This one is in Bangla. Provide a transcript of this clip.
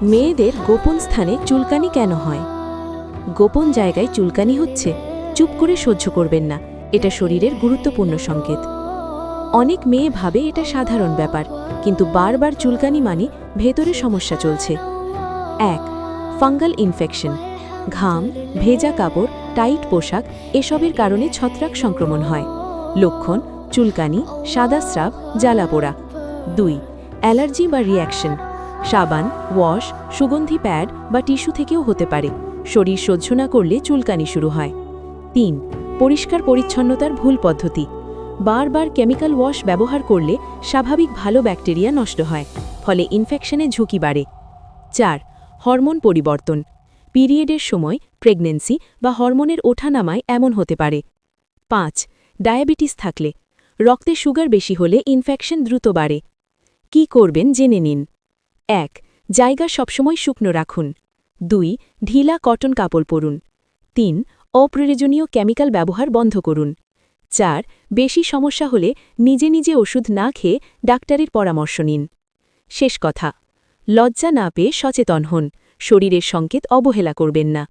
মেয়েদের গোপন স্থানে চুলকানি কেন হয়? গোপন জায়গায় চুলকানি হচ্ছে, চুপ করে সহ্য করবেন না, এটা শরীরের গুরুত্বপূর্ণ সংকেত। অনেক মেয়ে ভাবে এটা সাধারণ ব্যাপার, কিন্তু বারবার চুলকানি মানে ভেতরে সমস্যা চলছে। 1. Fungal infection. ঘাম, ভেজা কাপড়, টাইট পোশাক এসবের কারণে ছত্রাক সংক্রমণ হয়। লক্ষণ: চুলকানি, সাদা স্রাব, জ্বালাপোড়া। 2. অ্যালার্জি বা রিঅ্যাকশন। সাবান, ওয়াশ, সুগন্ধি প্যাড বা টিস্যু থেকেও হতে পারে। শরীর সহ্য না করলে চুলকানি শুরু হয়। 3. পরিষ্কার পরিচ্ছন্নতার ভুল পদ্ধতি। বারবার কেমিক্যাল ওয়াশ ব্যবহার করলে স্বাভাবিক ভালো ব্যাকটেরিয়া নষ্ট হয়, ফলে ইনফেকশনের ঝুঁকি বাড়ে। 4. হরমোন পরিবর্তন। পিরিয়ডের সময়, প্রেগন্যান্সি বা হরমোনের ওঠানামায় এমন হতে পারে। 5. ডায়াবেটিস থাকলে। রক্তে সুগার বেশি হলে ইনফেকশন দ্রুত বাড়ে। কি করবেন জেনে নিন। 1. জায়গা সবসময় শুকনো রাখুন। 2. ঢিলা কটন কাপড় পরুন। 3. অপ্রয়োজনীয় কেমিক্যাল ব্যবহার বন্ধ করুন। 4. বেশি সমস্যা হলে নিজে নিজে ওষুধ না খেয়ে ডাক্তারের পরামর্শ নিন। শেষ কথা, লজ্জা না পেয়ে সচেতন হন, শরীরের সংকেত অবহেলা করবেন না।